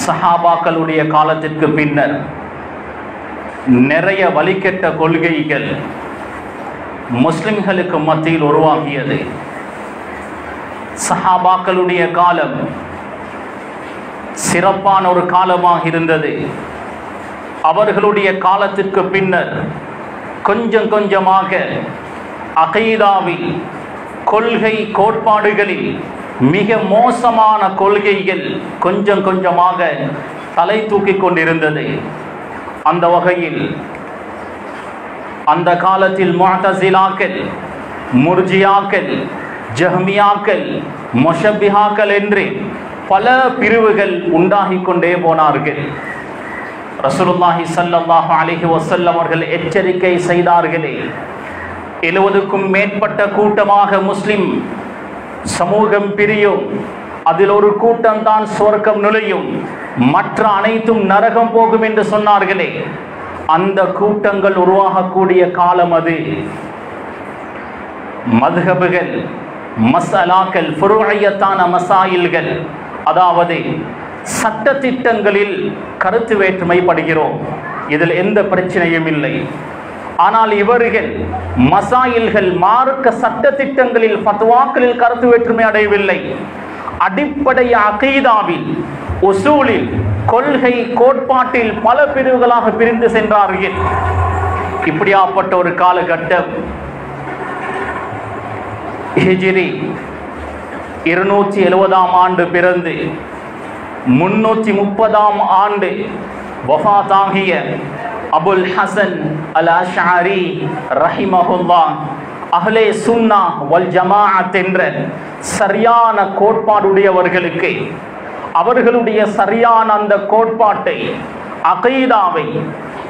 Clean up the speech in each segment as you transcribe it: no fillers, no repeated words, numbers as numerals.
சஹாபாக்களுடைய காலத்திற்கு பின்னர் நிறைய வழிகெட்ட கொள்கைகள் முஸ்லிம்களுக்கு மத்தியில் உருவாகியது. சஹாபாக்களுடைய காலம் சிறப்பான ஒரு காலமாக இருந்தது. அவர்களுடைய காலத்திற்கு பின்னர் கொஞ்சம் கொஞ்சமாக அகீதாவில், கொள்கை கோட்பாடுகளில் மிக மோசமான கொள்கைகள் கொஞ்சம் கொஞ்சமாக தலை தூக்கி கொண்டிருந்தது. அந்த வகையில் அந்த காலத்தில் முஅ்தஸிலாக்கள், முர்ஜியாக்கள், ஜஹ்மியாக்கள், முஷப்பிஹாக்கள் என்று பல பிரிவுகள் உண்டாகி கொண்டே போனார்கள். ரசூலுல்லாஹி ஸல்லல்லாஹு அலைஹி வஸல்லம் அவர்கள் எச்சரிக்கை செய்தார்களே, 70க்கும் மேற்பட்ட கூட்டமாக முஸ்லிம் சமூகம் பிரியும், அதில் ஒரு கூட்டம் தான் சொர்க்கம் நுழையும், மற்ற அனைத்தும் நரகம் போகும் என்று சொன்னார்களே, அந்த கூட்டங்கள் உருவாகக்கூடிய காலம் அது. மத்ஹபுகள், மஸலாக்கள், ஃபுருஇய்யத்தான மசாயில்கள், அதாவது சட்ட திட்டங்களில் கருத்து வேற்றுமை படுகிறோம், இதில் எந்த பிரச்சனையும் இல்லை. ஆனால் இவர்கள் மசாயில்கள், மார்க்க சட்ட திட்டங்களில், ஃபத்வாக்களில் கருத்து வேற்றுமை அடையவில்லை. அடிப்படை அகீதாவில், உசூலில், கொள்கை கோட்பாட்டில் பல பிரிவுகளாக பிரிந்து சென்றார்கள். இப்படியாப்பட்ட ஒரு காலகட்டம் ஹிஜ்ரி 270ஆம் ஆண்டு பிறந்து 330ஆம் ஆண்டு வஃபாத்தாகிய அபுல் ஹசன் அல் அஷ்அரி ரஹிமஹுல்லாஹ் அஹ்லே சுன்னா வல் ஜமாஅத் என்ற சரியான கோட்பாடுடையவர்களுக்கு அவர்களுடைய சரியான அந்த கோட்பாட்டை, அகீதாவை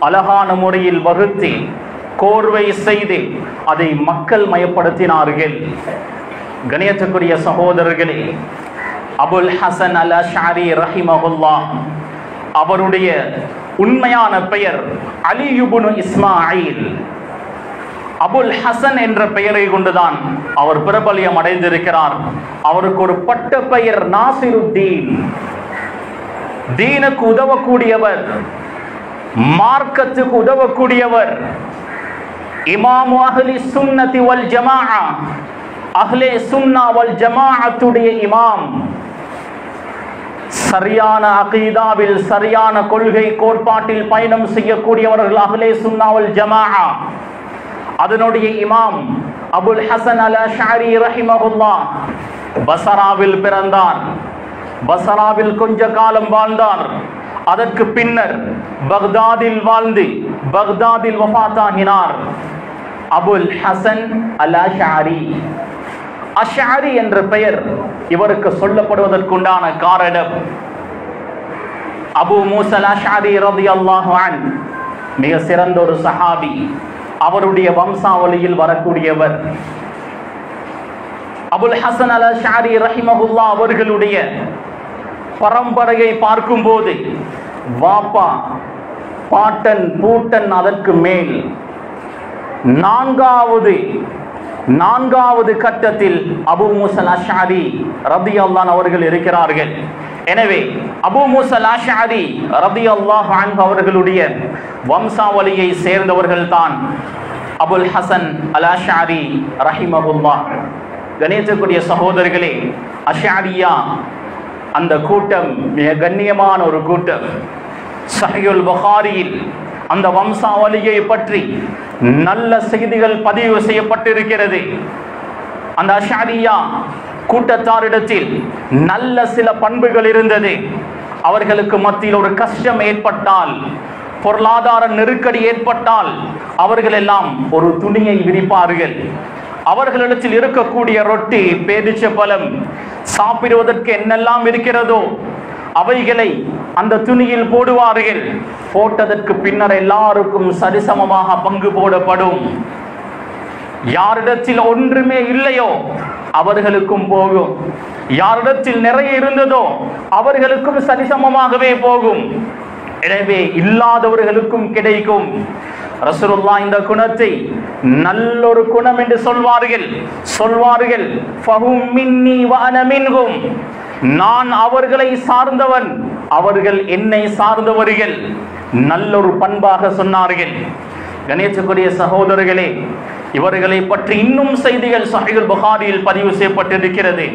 அழகான முறையில் வகுத்து கோர்வை செய்து அதை மக்கள் மயப்படுத்தினார்கள். கணியத்துக்குரிய சகோதரர்களே, அபுல் ஹசன் அல் அஷ்அரி ரஹிமஹுல்லாஹ் அவருடைய உண்மையான பெயர் அலி இப்னு இஸ்மாயில். அபுல் ஹசன் என்ற பெயரை கொண்டுதான் அவர் பிரபல்யம் அடைந்திருக்கிறார். அவருக்கு ஒரு பட்ட பெயர் நாசிருத்தீன், தீனுக்கு உதவக்கூடியவர், மார்க்கத்துக்கு உதவக்கூடியவர், இமாமு அஹ்லி சுன்னதி வல் ஜமாஅ, அஹ்லே சுன்னா வல் ஜமாஅத்துடைய இமாம். சரியான அகீதாவில், சரியான கொள்கை கோட்பாட்டில் பயணம் செய்யக்கூடியவர்கள் அஹ்லே சுன்னா வல் ஜமாஅ. அதனுடைய இமாம் அபுல் ஹசன் அல் அஷ்அரி ரஹிமஹுல்லாஹ் பஸராவில் பிறந்தார். பஸராவில் கொஞ்ச காலம் வாழ்ந்தார். அதற்கு பின்னர் பக்தாதில் வாழ்ந்து பக்தாதில் வஃபாத்தாகினார். அபுல் ஹசன் அல் அஷ்அரி. அஷ்அரி என்ற பெயர் இவருக்கு சொல்லப்படுவதற்குண்டான காரணம், அபு மூஸா அல் அஷ்அரி ரலியல்லாஹு அன்ஹு மிக சிறந்த ஒரு சஹாபி, அவருடைய வம்சாவளியில் வரக்கூடியவர். அபுல் ஹசன் அல் அஷ்அரி ரஹிமஹுல்லாஹ் அவர்களுடைய பரம்பரையை பார்க்கும்போது வாப்பா, பாட்டன், பூட்டன், அதற்கு மேல் நான்காவது கட்டத்தில் அபு மூஸா அல் அஷ்அரி ரலியல்லாஹு அவர்கள் இருக்கிறார்கள். எனவே அபு மூஸா அல் அஷ்அரி ரலியல்லாஹு அன்ஹு அவர்களுடைய வம்சாவளியை சேர்ந்தவர்கள் தான் அபுல் ஹசன் அல் அஷ்அரி ரஹிமஹுல்லாஹ். கணியத்துக்குரிய சகோதரர்களே, அஷ்அரியா அந்த கூட்டம் மிக கண்ணியமான ஒரு கூட்டம். ஸஹீஹுல் புகாரியில் அந்த வம்சாவளியை பற்றி நல்ல செய்திகள் பதிவு செய்யப்பட்டிருக்கிறது. அந்த அஷ்அரியா கூட்டத்தாரிடத்தில் நல்ல சில பண்புகள் இருந்தது. அவர்களுக்கு மத்தியில் ஒரு கஷ்டம் ஏற்பட்டால், பொருளாதார நெருக்கடி ஏற்பட்டால் அவர்கள் எல்லாம் ஒரு துணியை விரிப்பார்கள். அவர்களிடத்தில் இருக்கக்கூடிய ரொட்டி, பேரிச்சம்பழம், சாப்பிடுவதற்கு என்னெல்லாம் இருக்கிறதோ அவைகளை அந்த துணியில் போடுவார்கள். போட்டதற்கு பின்னர் எல்லாருக்கும் சரிசமமாக பங்கு போடப்படும். யாரிடத்தில் ஒன்றுமே இல்லையோ அவர்களுக்கும் போகும், யாரிடத்தில் நிறைய இருந்ததோ அவர்களுக்கும் சரிசமமாகவே போகும். எனவே இல்லாதவர்களுக்கும் கிடைக்கும். ரசூலுல்லாஹ் இந்த குணத்தை நல்லொரு குணம் என்று சொல்வார்கள் ஃபஹும் மின்னி வ அன மின்ஹும், நான் அவர்களை சார்ந்தவன், அவர்கள் என்னை சார்ந்தவர்கள், நல்லொரு பண்பாக சொன்னார்கள். கணேசக்குரிய சகோதரர்களே, இவர்களை பற்றி இன்னும் செய்திகள் சஹீஹுல் புகாரியில் பதிவு செய்யப்பட்டிருக்கிறது.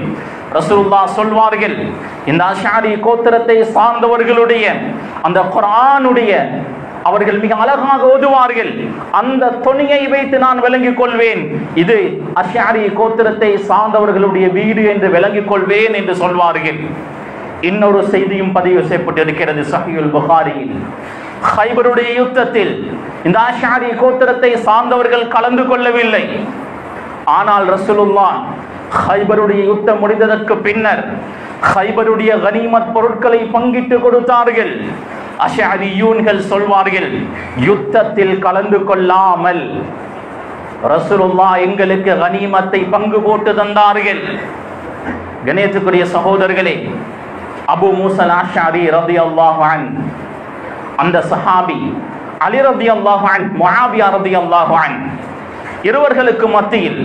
ரசூலுல்லாஹ் சொல்வார்கள், இந்த அஷ்அரி கோத்திரத்தை சார்ந்தவர்களுடைய அந்த குர்ஆனுடைய அவர்கள் மிக அழகாக ஓதுவார்கள், அந்த தொனியை வைத்து நான் விளங்கிக் கொள்வேன், இது அஷ்அரி கோத்திரத்தை சார்ந்தவர்களுடைய வீடு என்று விளங்கிக் கொள்வேன் என்று சொல்வார்கள். இன்னொரு செய்தியும் பதிவு செய்யப்பட்டிருக்கிறது சஹீஹுல் புகாரியில். கைபருடைய யுத்தத்தில் இந்த அஷ்அரி கோத்திரத்தை சார்ந்தவர்கள் கலந்து கொள்ளவில்லை. ஆனால் ரசூலுல்லாஹ் கைபருடைய யுத்தம் முடிந்ததற்கு பின்னர் கைபருடைய கனிமத் பொருட்களை பங்கிட்டு கொடுத்தார்கள். அஷ்அரியூன்கள் சொல்வார்கள், யுத்தத்தில் கலந்து கொள்ளாமல் ரசூலுல்லாஹ் எங்களுக்கு கனிமத்தை பங்கு போட்டு தந்தார்கள். கணேசத்துக்குரிய சகோதரர்களே, அபூ மூஸா அல்-அஷ்அரி ரலியல்லாஹு அன்ஹு, அந்த சஹாபி அலி ரலியல்லாஹு அன்ஹு, முஆவியா ரலியல்லாஹு அன்ஹு, இருவர்களுக்கு மத்தியில்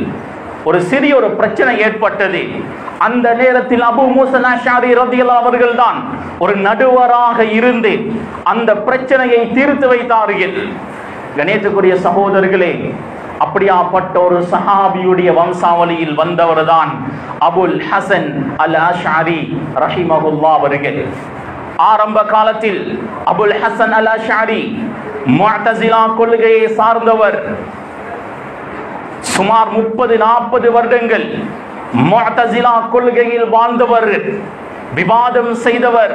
ஒரு சிறிய ஒரு பிரச்சனை ஏற்பட்டது. அந்த நேரத்தில் அபூ மூஸா அல்-அஷ்அரி ரலியல்லாஹு அவர்கள்தான் ஒரு நடுவராக இருந்து அந்த பிரச்சனையை தீர்த்து வைத்தார்கள். கணேசத்துக்குரிய சகோதரர்களே, அப்படியாப்பட்ட ஒரு சஹாபியுடைய வம்சாவளியில் வந்தவர் தான் அபுல் ஹசன் அல் அஷ்அரி ரஹிமஹுல்லாஹ் அவர்கள். ஆரம்ப காலத்தில் அபுல் ஹசன் அல் அஷ்அரி முஅ்தஸிலா கொள்கையை சார்ந்தவர். சுமார் 30-40 வருடங்கள் முஅ்தஸிலா கொள்கையில் வாழ்ந்தவர், விவாதம் செய்தவர்,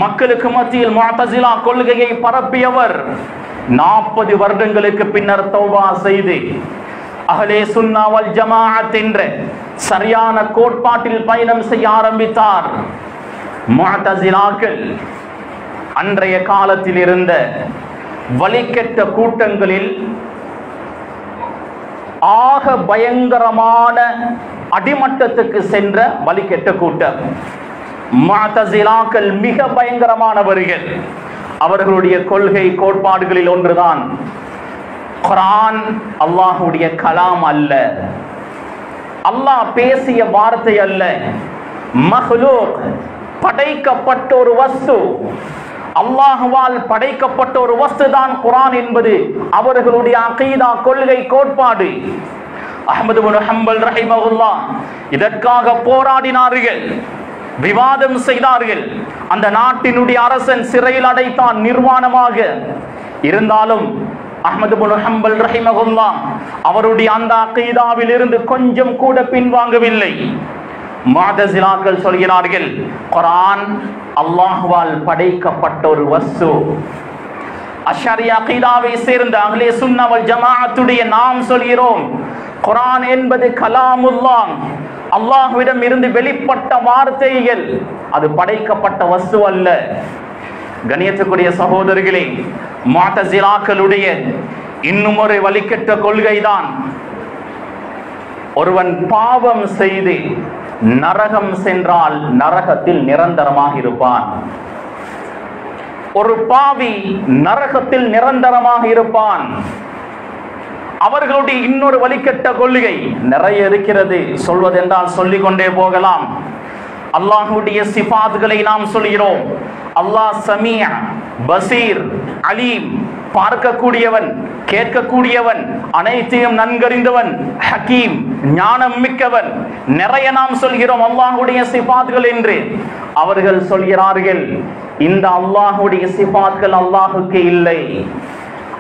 மக்களுக்கு மத்தியில் முஅ்தஸிலா கொள்கையை பரப்பியவர். 40 வருடங்களுக்கு பின்னர் தௌபா செய்து அஹ்லே சுன்னா வல் ஜமாஅத் என்ற சரியான கோட்பாட்டில் பயணம் செய்ய ஆரம்பித்தார். முஅ்தஸிலாக்கள் அன்றைய காலத்தில் இருந்த வழிகெட்ட கூட்டங்களில் ஆக பயங்கரமான அடிமட்டத்துக்கு சென்ற வழிகெட்ட கூட்டம். முஅ்தஸிலாக்கள் மிக பயங்கரமானவர்கள். அவர்களுடைய கொள்கை கோட்பாடுகளில் ஒன்றுதான், குர்ஆன் அல்லாஹ்வுடைய கலாம் அல்ல, அல்லாஹ் பேசிய வார்த்தை அல்ல, மஹ்லூக் படைக்கப்பட்ட ஒரு வஸ்து, அல்லாஹ்வால் படைக்கப்பட்ட ஒரு வஸ்து தான் குர்ஆன் என்பது அவர்களுடைய அகீதா கொள்கை கோட்பாடு. அஹ்மது இப்னு ஹம்பல் ரஹிமஹுல்லாஹ் இதற்காக போராடினார்கள், விவாதம் செய்தார்கள். அந்த நாட்டினுடைய அரசன் சிறையில் அடைத்தான் நிர்வாணமாக. இருந்தாலும் அஹ்மது இப்னு ஹம்பல் ரஹிமஹுல்லாஹ் அவருடைய அந்த அகீதாவில் இருந்து கொஞ்சம் கூட பின்வாங்கவில்லை. முஅ்தஸிலாக்கள் சொல்கிறார்கள், குர்ஆன் அல்லாஹ்வால் படைக்கப்பட்ட ஒரு வஸ்து. அஷ்அரி அகீதாவை சேர்ந்த அஹ்லே சுன்னா வல் ஜமாஅத்துடைய நாம் சொல்கிறோம், குர்ஆன் என்பது கலாமுல்லாஹ், அல்லாஹ்விடம் இருந்து வெளிப்பட்ட வார்த்தைகள், அது படைக்கப்பட்ட வஸ்து அல்ல. கண்ணியத்துக்குரிய சகோதரர்களே, முஅ்தஸிலாக்களுடைய இன்னும் ஒரு வழிகெட்ட கொள்கைதான், ஒருவன் பாவம் செய்து நரகம் சென்றால் நரகத்தில் நிரந்தரமாக இருப்பான். ஒரு பாவி நரகத்தில் நிரந்தரமாக இருப்பான். அவர்களுடைய இன்னொரு வழிகெட்ட கொள்கை நிறைய இருக்கிறது, சொல்வதென்றால் சொல்லிக் கொண்டே போகலாம். அல்லாஹ்வுடைய சிஃபாத்களை நாம் சொல்கிறோம். அல்லாஹ் சமீஅ, பசீர், அலீம், பார்க்கக்கூடியவன், கேட்கக்கூடியவன், அனைத்தையும் நன்கறிந்தவன், ஹக்கீம், ஞானம் மிக்கவன், நிறைய நாம் சொல்கிறோம் அல்லாஹ்வுடைய சிஃபாத்கள் என்று. அவர்கள் சொல்கிறார்கள், இந்த அல்லாஹ்வுடைய சிஃபாத்கள் அல்லாஹுக்கு இல்லை,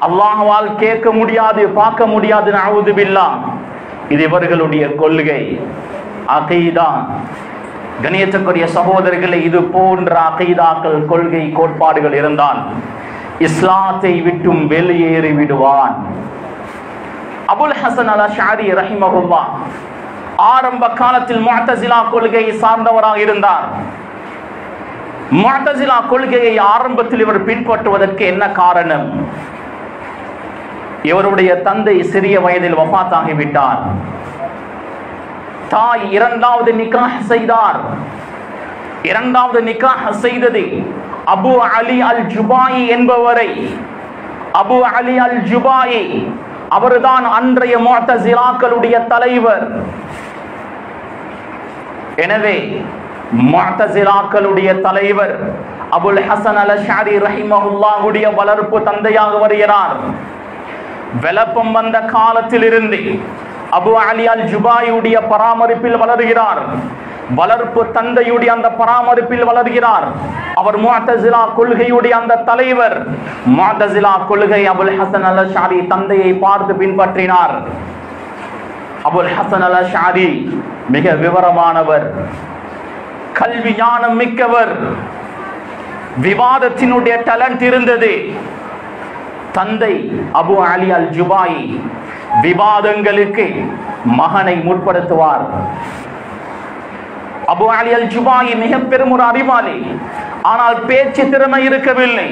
அல்லாஹ்வால் கேட்க முடியாது, பார்க்க முடியாது, நஅூது பில்லாஹ். இது இவர்களுடைய கொள்கை, அகீதா. கண்ணியத்துக்குரிய சகோதரர்களே, இது போன்ற அகீதாக்கள், கொள்கை கோட்பாடுகள் இருந்தால் இஸ்லாத்தை விட்டும் வெளியேறி விடுவான். அபுல் ஹசன் அல் அஷ்அரி ரஹிமஹுல்லாஹ் ஆரம்ப காலத்தில் முஅ்தஸிலா கொள்கையை சார்ந்தவராக இருந்தார். முஅ்தஸிலா கொள்கையை ஆரம்பத்தில் இவர் பின்பற்றுவதற்கு என்ன காரணம்? இவருடைய தந்தை சிறிய வயதில் வஃபாத்தாகிவிட்டார். தாய் இரண்டாவது நிக்காஹ் செய்தார். இரண்டாவது நிக்காஹ் செய்தது அபு அலி அல் ஜுபாயி என்பவரை. அபு அலி அல் ஜுபாயி அவர்தான் அன்றைய முஅ்தஸிலாக்களுடைய தலைவர். எனவே முஅ்தஸிலாக்களுடைய தலைவர் அபுல் ஹசன் அல் அஷ்அரி ரஹிமஹுல்லாஹுடைய வளர்ப்பு தந்தையாக வருகிறார். விளப்பம் வந்த காலத்திலிருந்து அபு அலி அல் ஜுபாயியுடைய பராமரிப்பில் வளர்கிறார். வளர்ப்பு தந்தையுடைய அந்த பராமரிப்பில் வளர்கிறார். அவர் முஅ்தஸிலா கொள்கையுடைய அந்த தலைவர். முஅ்தஸிலா கொள்கை அபுல் ஹசன் அல் அஷ்அரி தந்தையை பார்த்து பின்பற்றினார். அபுல் ஹசன் அல் அஷ்அரி மிக விவரமானவர், கல்வி ஞானம் மிக்கவர், விவாதத்தினுடைய டேலண்ட் இருந்தது. தந்தை அபு அலி அல் ஜுபாயி விவாதங்களுக்கு மகனை முற்படுத்துவார். அபு அலி அல் ஜுபாயி மிக பெரும் ஒரு அறிவாளி. ஆனால் பேச்சு திறமை இருக்கவில்லை,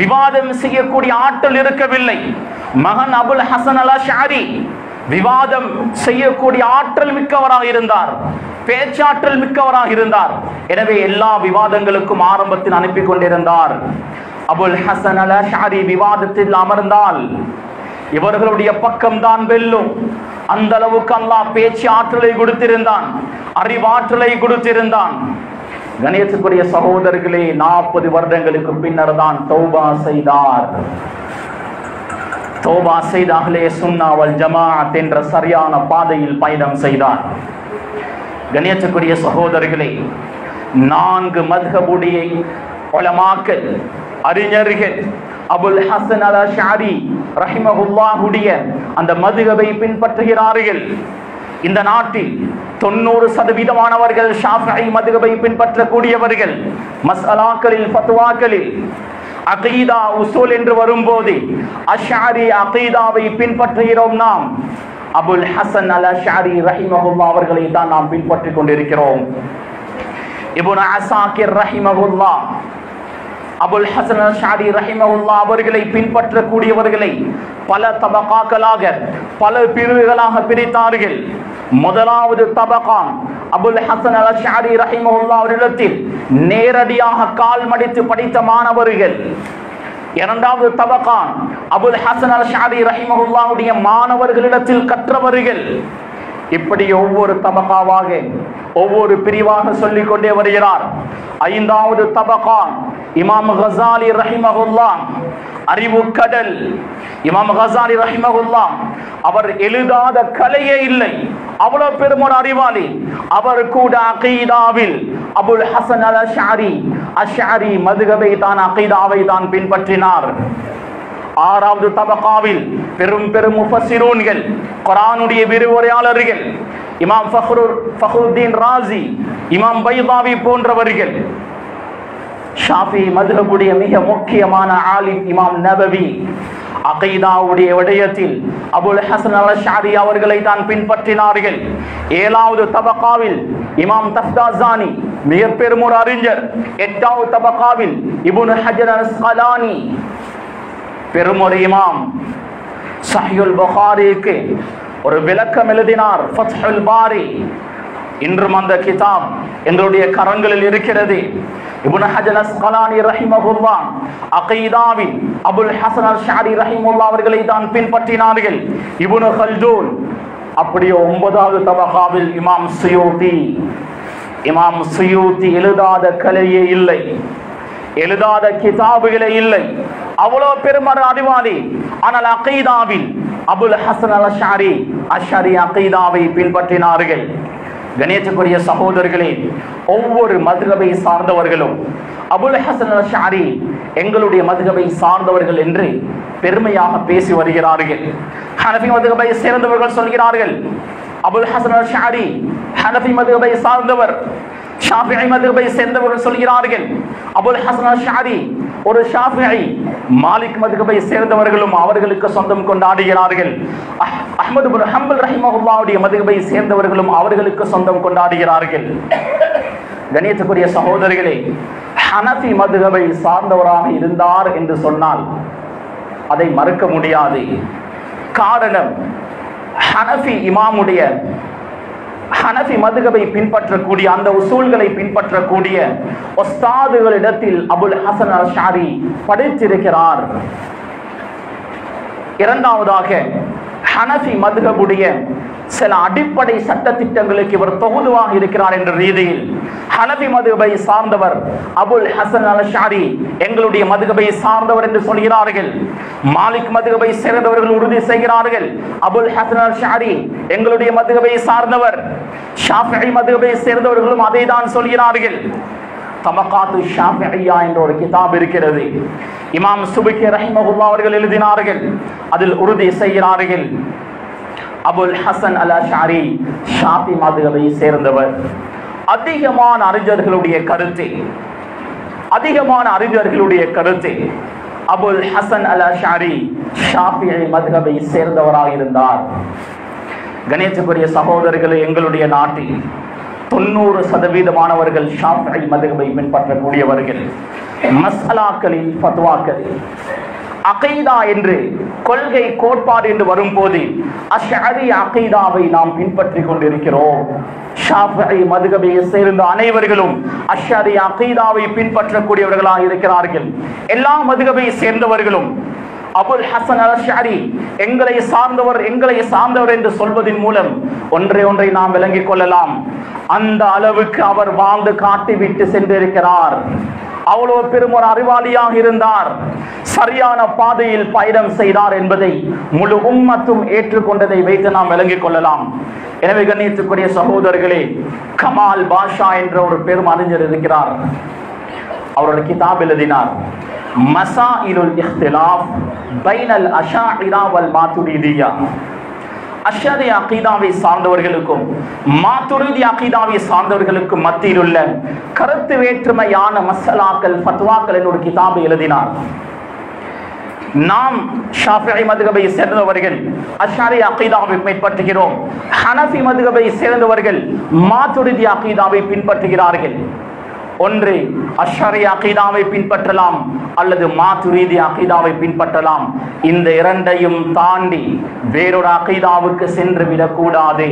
விவாதம் செய்யக்கூடிய ஆற்றல் இருக்கவில்லை. மகன் அபுல் ஹசன் அல் அஷ்அரி விவாதம் செய்யக்கூடிய ஆற்றல் மிக்கவராக இருந்தார், பேச்சாற்றல் மிக்கவராக இருந்தார். எனவே எல்லா விவாதங்களுக்கும் ஆரம்பத்தில் அனுப்பி கொண்டிருந்தார். அபுல் ஹசன் அல் அஷ்அரி விவாதத்தில் அமர்ந்தால் இவர்களுடைய பக்கம்தான் வெல்லும். அந்த அளவுக்கு அல்லாஹ் பேச்சு ஆற்றலை கொடுத்திருந்தான், அறிவாற்றலை கொடுத்திருந்தான். கணேசக்குரிய சகோதரர்களே, 40 வருடங்களுக்கு பின்னர் தான் தௌபா செய்தார். தௌபா செய்த அஹ்லே சுன்னா வல் ஜமாஅத் என்ற சரியான பாதையில் பயணம் செய்தார். கணேசக்குரிய சகோதரர்களே, 4 மத்ஹபுடைய உலமாக்கள், அறிஞர்கள் அபுல் ஹசன் அல் அஷ்அரி ரஹிமஹுல்லாஹுடைய அந்த மதுஹபை பின்பற்றுகிறார்கள். இந்த நாட்டில் 90% ஷாஃபிஈ மதுஹபை பின்பற்றக்கூடியவர்கள். மஸ்அலாக்களில், ஃபத்வாக்களில், அகீதா உசூல் என்று வரும்போது அஷ்அரி அகீதாவை பின்பற்றுகிறோம். நாம் அபுல் ஹசன் அல் அஷ்அரி ரஹிமஹுல்லாஹ் அவர்களை தான் நாம் பின்பற்றிக் கொண்டிருக்கிறோம். இப்னு அஸாகிர் ரஹிமஹுல்லாஹ் அபுல் ஹசன் அல் அஷ்அரி ரஹிமஹுல்லாஹ் அவர்களை பின்பற்றக்கூடியவர்களை பல தபகாக்களாக, பல பிரிவுகளாக பிரித்தார்கள். முதலாவது தபகா அபுல் ஹசன் அல் அஷ்அரி ரஹிமஹுல்லாஹ் அவர்களிடத்தில் நேரடியாக கால் மடித்து படித்த மாணவர்கள். இரண்டாவது தபகா அபுல் ஹசன் அல் அஷ்அரி ரஹிமஹுல்லாஹுடைய மாணவர்களிடத்தில் கற்றவர்கள். இப்படி ஒவ்வொரு தபகாவாக, ஒவ்வொரு பிரிவாக சொல்லிக் கொண்டே வருகிறார். ஐந்தாவது தபகா இமாம் கஸாலி ரஹிமஹுல்லாஹ், அறிவு கடல். இமாம் கஸாலி ரஹிமஹுல்லாஹ் அவர் எழுதாத கலையே இல்லை, அவ்வளவு பெரும் ஒரு அறிவாளி. அவர் கூட அகீதாவில் அபுல் ஹசன் அல் அஷ்அரி அஷ்அரி மதுஹபை தான், அகீதாவை தான் பின்பற்றினார். ஆறாவது தபகாவில் பெரும் பெரும் முஃபஸ்ஸிரூன்கள், குர்ஆனுடைய விரிவுரையாளர்கள், இமாம் ஃபக்ருத்தீன் ராஸி, இமாம் பைதாவி போன்றவர்கள். ஷாஃபி மதுஹபுடைய மிக முக்கியமான ஆலிம் இமாம் நபவி அகீதாவுடைய விடயத்தில் அபுல் ஹசன் அல் அஷ்அரி அவர்களை தான் பின்பற்றினார்கள். ஏழாவது தபகாவில் இமாம் தஃப்தாஸானி மிக பெரும் ஒரு அறிஞர். எட்டாவது தபகாவில் இப்னு ஹஜர் அல் அஸ்கலானி பெரும் ஒரு இமாம். ஸஹீஹுல் புகாரிக்கு ஒரு விளக்கம் எழுதினார், ஃபத்ஹுல் பாரி. இன்றும் அந்த கிதாப் எங்களுடைய கரங்களில் இருக்கிறது. இப்னு ஹஜர் அஸ்கலானி ரஹிமஹுல்லாஹ் அகீதாவில் அபுல் ஹசன் அல் அஷ்அரி ரஹிமஹுல்லாஹ் அவர்களை தான் பின்பற்றினார்கள். இப்னு கல்தூன். அப்படியே 9வது தபகாவில் இமாம் சுயூதி. இமாம் சுயூதி எழுதாத கலையே இல்லை, எழுதாத கிதாபுகளே இல்லை, அவ்வளவு பெருமர் அறிவாளி. ஆனால் அகீதாவில் அபுல் ஹசன் அல் அஷ்அரி அஷ்அரி அகீதாவை பின்பற்றினார்கள். கணேசக்குரிய சகோதரர்களே, ஒவ்வொரு மதுஹபை சார்ந்தவர்களும் அபுல் ஹசன் அல் அஷ்அரி எங்களுடைய மதுஹபை சார்ந்தவர்கள் என்று பெருமையாக பேசி வருகிறார்கள். ஹனஃபி மதுஹபை சேர்ந்தவர்கள் சொல்கிறார்கள், அபுல் ஹசன் அல் அஷ்அரி ஹனஃபி மதுஹபை சார்ந்தவர். ஷாஃபிஈ மதுஹபை சேர்ந்தவர்கள் சொல்கிறார்கள், அபுல் ஹசன் அல் அஷ்அரி ஒரு ஷாஃபிஈ. மாலிக் மதுஹபை சேர்ந்தவர்களும் அவர்களுக்கு சொந்தம் கொண்டாடுகிறார்கள். அஹ்மது இப்னு ஹம்பல் ரஹிமஹுல்லாஹுடைய மதுஹபை சேர்ந்தவர்களும் அவர்களுக்கு சொந்தம் கொண்டாடுகிறார்கள். கணியத்துக்குரிய சகோதரர்களே, ஹனஃபி மதுஹபை சார்ந்தவராக இருந்தார் என்று சொன்னால் அதை மறுக்க முடியாது. காரணம், ஹனஃபி இமாமுடைய, ஹனஃபி மதுஹபை பின்பற்றக்கூடிய, அந்த உசூல்களை பின்பற்றக்கூடிய உஸ்தாதுகளிடத்தில் அபுல் ஹசன் அல் அஷ்அரி படித்திருக்கிறார். இரண்டாவதாக, ஹனஃபி மதுஹபுடைய சில அடிப்படை சட்ட திட்டங்களுக்கு இவர் தொகுதுவாக இருக்கிறார் என்ற ரீதியில் ஹனபி மதுஹபை சார்ந்தவர் அபுல் ஹசன் அல் அஷ்அரி எங்களுடைய மதுஹபை சார்ந்தவர் என்று சொல்கிறார்கள். மாலிக் மதுஹபை சேர்ந்தவர்கள் உறுதி செய்கிறார்கள் அபுல் ஹசன் அல் அஷ்அரி எங்களுடைய மதுஹபை சார்ந்தவர். ஷாஃபிஈ மதுஹபை சேர்ந்தவர்களும் அதை தான் சொல்கிறார்கள். தபகாத்து ஷாஃபிஈயா என்ற ஒரு கிதாப் இருக்கிறது. இமாம் சுபுகி ரஹிமஹுல்லாஹ் அவர்கள் எழுதினார்கள். அதில் உறுதி செய்கிறார்கள் அபுல் ஹசன் அல் அஷ்அரி ஷாஃபி மதுஹபை சேர்ந்தவர். அதிகமான அறிஞர்களுடைய கருத்து அபுல் ஹசன் அல் அஷ்அரி ஷாஃபிஈ மதுஹபை சேர்ந்தவராக இருந்தார். கணேசக்குரிய சகோதரர்களே, எங்களுடைய நாட்டில் 90% ஷாஃபிஈ மதுஹபை பின்பற்றக்கூடியவர்கள். மஸ்அலாக்களில் ஃபத்வாக்களில் அகீதா என்று கொள்கை கோட்பாடு என்று வரும்போது அஷ்அரி அகீதாவை நாம் பின்பற்றிக் கொண்டிருக்கிறோம். ஷாஃபிஈ மதுஹபை சேர்ந்த அனைவர்களும் அஷ்அரி அகீதாவை பின்பற்றக்கூடியவர்களாக இருக்கிறார்கள். எல்லா மதுஹபை சேர்ந்தவர்களும் அபுல் ஹசன் அல் அஷ்அரி எங்களை சார்ந்தவர் என்று சொல்வதன் மூலம் ஒன்றை நாம் விளங்கிக் கொள்ளலாம். அந்த அளவுக்கு அவர் வாழ்ந்து காட்டிவிட்டு சென்றிருக்கிறார். அவ்வளவு பெரும் ஒரு அறிவாளியாக இருந்தார். சரியான பாதையில் பயணம் செய்தார் என்பதை முழு உம்மத்தும் ஏற்றுக்கொண்டதை வைத்து நாம் விளங்கிக் கொள்ளலாம். எனவே கண்ணியத்துக்குரிய சகோதரர்களே, கமால் பாஷா என்ற ஒரு பெரும் அறிஞர் இருக்கிறார். அவருடைய கிதாப் எழுதினார் மசாயிலுல் இஹ்திலாஃப் பைனல் அஷாஇரா வல் மாதுரிதிய்யா. அஷ்அரி அகீதாவை சார்ந்தவர்களுக்கும் மாதுரிதி அகீதாவை சார்ந்தவர்களுக்கும் மத்தியில் உள்ள கருத்து வேற்றுமையான மஸ்அலாக்கள் ஃபத்வாக்கள் என்ற ஒரு கிதாபை எழுதினார். நாம் ஷாஃபிஈ மதுஹபை சேர்ந்தவர்கள் அஷ்அரி அகீதாவை பின்பற்றுகிறோம். ஹனஃபி மதுஹபை சேர்ந்தவர்கள் மாதுரிதி அகீதாவை பின்பற்றுகிறார்கள். ஒன்று அஷ்அரி அகீதாவை பின்பற்றலாம் அல்லது மாதுரிதி அகீதாவை பின்பற்றலாம். இந்த இரண்டையும் தாண்டி வேறொரு அகீதாவுக்கு சென்று விடக்கூடாது.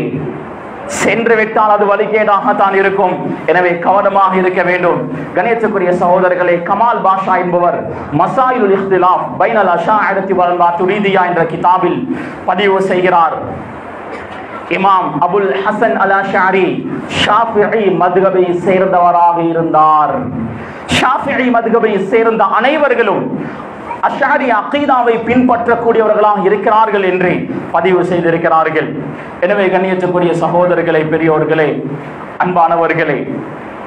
சென்று விட்டால் அது வழிகேடாகத்தான் இருக்கும். எனவே கவனமாக இருக்க வேண்டும். கணேசக்குரிய சகோதரர்களே, கமால் பாஷா என்பவர் மசாயிலுல் இஹ்திலாஃப் பைனல் அஷாஇரத்தி வல் மாதுரிதிய்யா என்ற கிதாபில் பதிவு செய்கிறார். இமாம் அபுல் ஹசன் அல் அஷ்அரி ஷாஃபிஈ மதுஹபை சேர்ந்தவராக இருந்தார். ஷாஃபிஈ மதுஹபை சேர்ந்த அனைவர்களும் அஷ்அரி அகீதாவை பின்பற்றக்கூடியவர்களாக இருக்கிறார்கள் என்று பதிவு செய்திருக்கிறார்கள். எனவே கண்ணியத்துக்குரிய சகோதரர்களே, பெரியோர்களே, அன்பானவர்களே,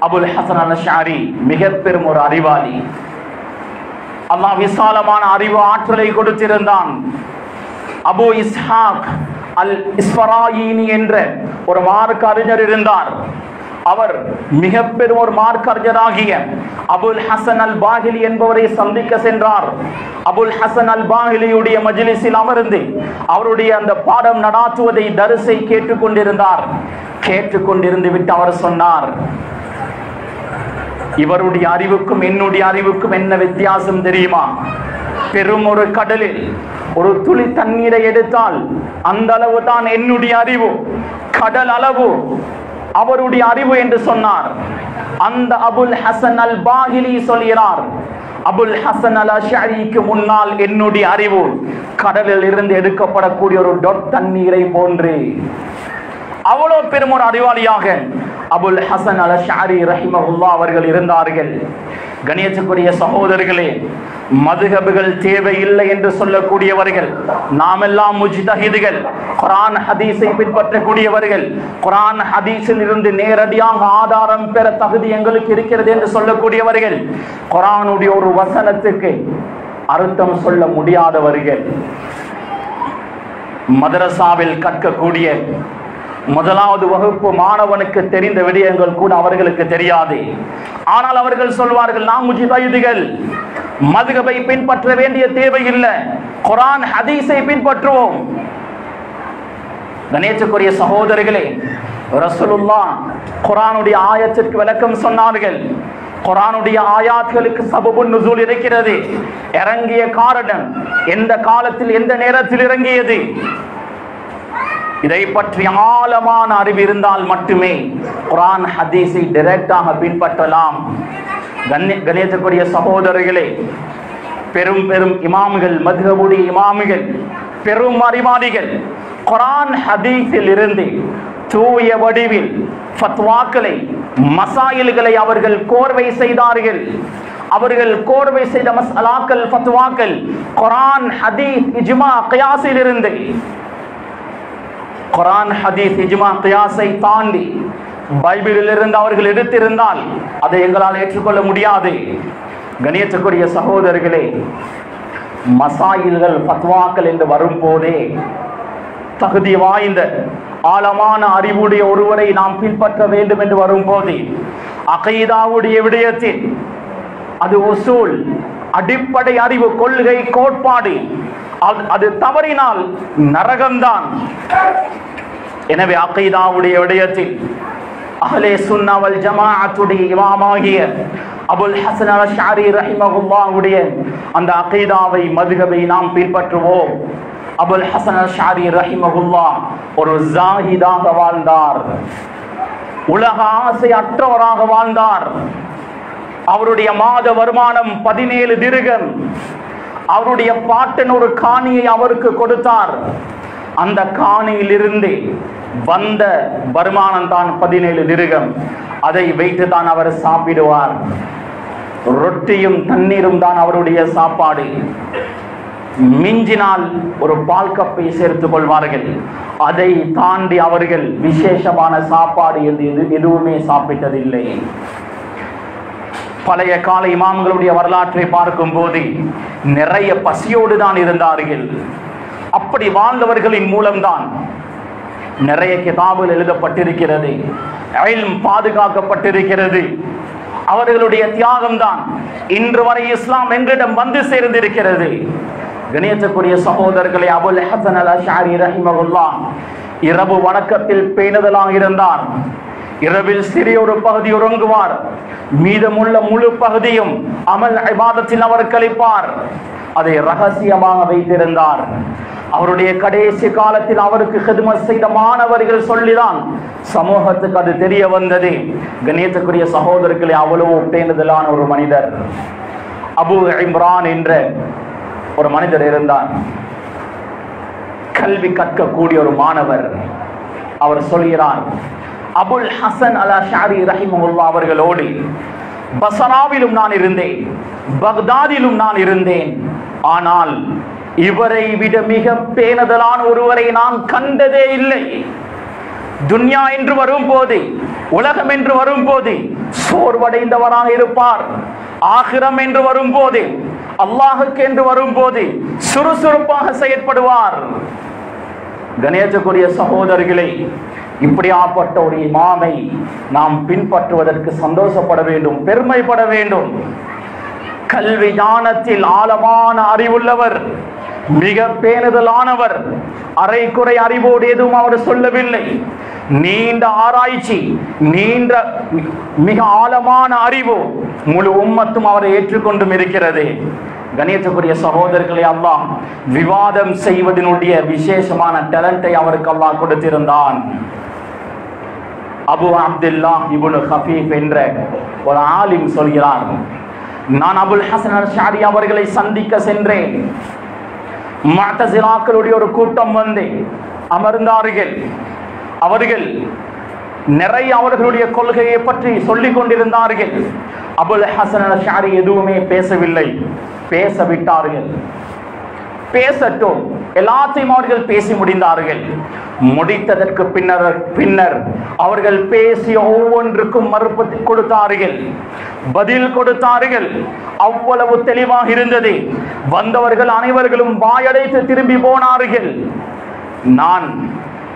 அபுல் ஹசன் அல் அஷ்அரி மிக பெரும் ஒரு அறிவாளி. அல்லாஹ் விசாலமான அறிவு ஆற்றலை கொடுத்திருந்தான். அபு இஸ்ஹாக் அல் இஸ்ஃபராயினி என்ற ஒரு மார்க்க அறிஞர் இருந்தார். அவர் மிக பெரும் ஒரு மார்க்க அறிஞராகிய அபுல் ஹசன் அல் பாஹிலி என்பவரை சந்திக்க சென்றார். அபுல் ஹசன் அல் பாஹிலியுடைய மஜ்லிஸில் அமர்ந்து அவருடைய அந்த பாடம் நடாத்துவதை தரிசை கேட்டுக்கொண்டிருந்தார். கேட்டுக்கொண்டிருந்து விட்டு அவர் சொன்னார், இவருடைய அறிவுக்கும் என்னுடைய அறிவுக்கும் என்ன வித்தியாசம் தெரியுமா? பெரும் ஒரு கடலில் ஒரு துளி தண்ணீரை எடுத்தால் அந்த அளவு தான் என்னுடைய அறிவு, கடல் அளவு அவருடைய அறிவு என்று சொன்னார். அந்த அபுல் ஹசன் அல் பாஹிலி சொல்கிறார், அபுல் ஹசன் அல் அஷ்அரிக்கு முன்னால் என்னுடைய அறிவு கடலில் இருந்து எடுக்கப்படக்கூடிய ஒரு டொட் தண்ணீரை போன்று. அவ்வளவு பெரும் ஒரு அறிவாளியாக அபுல் ஹசன் அல் அஷ்அரி ரஹிமஹுல்லாஹ் அவர்கள் இருந்தார்கள். கணியத்துக்குரிய சகோதரர்களே, மதுஹபுகள் தேவையில்லை என்று சொல்லக்கூடியவர்கள், நாமெல்லாம் முஜ்தஹிதுகள், குர்ஆன் ஹதீஸை பின்பற்றக்கூடியவர்கள், குர்ஆன் ஹதீஸில் இருந்து நேரடியாக ஆதாரம் பெற தகுதி எங்களுக்கு இருக்கிறது என்று சொல்லக்கூடியவர்கள், குர்ஆனுடைய ஒரு வசனத்துக்கு அர்த்தம் சொல்ல முடியாதவர்கள், மதரசாவில் கற்கக்கூடிய முதலாவது வகுப்பு மாணவனுக்கு தெரிந்த விடயங்கள் கூட அவர்களுக்கு தெரியாது. ஆனால் அவர்கள் சொல்வார்கள், நாம் முஜ்தஹிதுகள், மதுஹபை பின்பற்ற வேண்டிய தேவையில்லை, குர்ஆன் ஹதீஸை பின்பற்றுவோம். கணேசக்குரிய சகோதரர்களே, ரசூலுல்லாஹ் குர்ஆனுடைய ஆயத்திற்கு விளக்கம் சொன்னார்கள். குர்ஆனுடைய ஆயாத்களுக்கு சபபுன் நுசூல் இருக்கிறது. இறங்கிய காரணம், எந்த காலத்தில் எந்த நேரத்தில் இறங்கியது, இதை பற்றி ஆழமான அறிவு இருந்தால் மட்டுமே குர்ஆன் ஹதீஸை டைரக்டாக பின்பற்றலாம். கணேசக்குரிய சகோதரர்களே, பெரும் பெரும் இமாம்கள், மதுஹபுடைய இமாம்கள், பெரும் அறிவாளிகள், குர்ஆன் ஹதீஸில் இருந்து தூய வடிவில் ஃபத்வாக்களை, மசாயில்களை அவர்கள் கோர்வை செய்தார்கள். அவர்கள் கோர்வை செய்த மஸ்அலாக்கள், ஃபத்வாக்கள் குர்ஆன் ஹதீஸ் இஜ்மா கியாஸில் இருந்து. குர்ஆன் ஹதீஸ் இஜ்மா கியாஸை தாண்டி பைபிளில் இருந்து அவர்கள் எடுத்திருந்தால் அதை எங்களால் ஏற்றுக்கொள்ள முடியாது. கணியத்துக்குரிய சகோதரர்களே, மசாயில்கள், ஃபத்வாக்கள் என்று வரும்போதே தகுதி வாய்ந்த ஆழமான அறிவுடைய ஒருவரை நாம் பின்பற்ற வேண்டும் என்று வரும்போது அகீதாவுடைய விடயத்தில் அது உசூல், அடிப்படை அறிவு, கொள்கை, கோட்பாடு, அது தவறினால் நரகம்தான். எனவே அகீதாவுடைய விடயத்தில் அஹ்லே சுன்னா வல் ஜமாஅத்துடைய இமாமாகிய அபுல் ஹஸன் அல்-அஷ்அரி ரஹிமஹுல்லாஹுடைய அந்த அகீதாவை, மதுஹபை நாம் பின்பற்றுவோம். அபுல் ஹஸன் அல்-அஷ்அரி ரஹிமஹுல்லாஹ் ஒரு ஜாஹிதாக வாழ்ந்தார், உலக ஆசை அற்றவராக வாழ்ந்தார். அவருடைய மாத வருமானம் 17 திர்ஹம். அவருடைய பாட்டன் ஒரு காணியை அவருக்கு கொடுத்தார். அந்த காணியிலிருந்து வந்த வருமானம் தான் 17 திர்ஹம். அதை வைத்து தான் அவர் சாப்பிடுவார். ரொட்டியும் தண்ணீரும் தான் அவருடைய சாப்பாடு. மிஞ்சினால் ஒரு பால் கப்பை சேர்த்துக் கொள்வார்கள். அதை தாண்டி அவர்கள் விசேஷமான சாப்பாடு எதுவுமே சாப்பிட்டதில்லை. பழைய கால இமாம்களுடைய வரலாற்றை பார்க்கும் போது நிறைய பசியோடு தான் இருந்தார்கள். அப்படி வாழ்ந்தவர்களின் மூலம்தான் நிறைய கிதாபுகள் எழுதப்பட்டிருக்கிறது, இல்ம் பாதுகாக்கப்பட்டிருக்கிறது. அவர்களுடைய தியாகம் தான் இன்று வரை இஸ்லாம் எங்களிடம் வந்து சேர்ந்திருக்கிறது. கணியத்துக்குரிய சகோதரர்களே, அபுல் ஹஸன் அல்-அஷ்அரி ரஹிமஹுல்லாஹ் இரவு வணக்கத்தில் பேணுதலாக இருந்தார். இரவில் சிறிய ஒரு பகுதி உறங்குவார், மீதமுள்ள முழு பகுதியும் அமல் இபாதத்தில் அவர் கழிப்பார். அதை ரகசியமாக வைத்திருந்தார். அவருடைய கடைசி காலத்தில் அவருக்கு ஹித்மத் செய்த மாணவர்கள் சொல்லிதான் சமூகத்துக்கு அது தெரிய வந்தது. கணியத்துக்குரிய சகோதரர்களே, அவ்வளவு பேணுதலான ஒரு மனிதர். அபு இம்ரான் என்ற ஒரு மனிதர் இருந்தார், கல்வி கற்கக்கூடிய ஒரு மாணவர். அவர் சொல்கிறார், அபுல் ஹஸன் அல்-அஷ்அரி ரஹிமஹுல்லாஹ் அவர்களோடு பஸ்ராவிலும் நான் இருந்தேன், பக்தாதிலும் நான் இருந்தேன். ஆனால் இவரை விட மிக பேணுதலான ஒருவரை நான் கண்டதே இல்லை. துன்யா என்று வரும்போது, உலகம் என்று வரும்போது சோர்வடைந்தவராக இருப்பார். ஆகிரம் என்று வரும்போது, அல்லாஹுக்கு என்று வரும்போது சுறுசுறுப்பாக செயற்படுவார். கணேசக்குரிய சகோதரர்களே, இப்படியாப்பட்ட ஒரு இமாமை நாம் பின்பற்றுவதற்கு சந்தோஷப்பட வேண்டும், பெருமைப்பட வேண்டும். கல்வி ஞானத்தில் ஆழமான அறிவுள்ளவர், மிக பேணுதலானவர். அரைக்குறை அறிவோடு எதுவும் அவர் சொல்லவில்லை. நீண்ட ஆராய்ச்சி, நீண்ட மிக ஆழமான அறிவு, முழு உம்மத்தும் அவரை ஏற்றுக்கொண்டும் இருக்கிறது. கணியத்துக்குரிய சகோதரர்களே, அல்லாஹ் விவாதம் செய்வதனுடைய விசேஷமான டேலண்டை அவருக்கு அல்லாஹ் கொடுத்திருந்தான். அபு அப்துல்லாஹ் இப்னு ஹஃபீஃப் என்ற ஒரு ஆலிம் சொல்கிறார், நான் அபுல் ஹஸன் அல்-அஷ்அரி அவர்களை சந்திக்க சென்றேன். முஅ்தஸிலாக்களுடைய ஒரு கூட்டம் வந்து அமர்ந்தார்கள். அவர்கள் நிறைய அவர்களுடைய கொள்கையை பற்றி சொல்லிக் கொண்டிருந்தார்கள். அபுல் ஹஸன் அல்-அஷ்அரி எதுவுமே பேசவில்லை. பேச விட்டார்கள். பேசட்டும், எல்லாத்தையும் அவர்கள் பேசி முடிந்தார்கள். முடித்ததற்கு பின்னர் அவர்கள் பேசிய ஒவ்வொன்றுக்கும் மறுப்பு கொடுத்தார்கள், பதில் கொடுத்தார்கள். அவ்வளவு தெளிவாக இருந்தது. வந்தவர்கள் அனைவர்களும் வாயடைத்து திரும்பி போனார்கள். நான்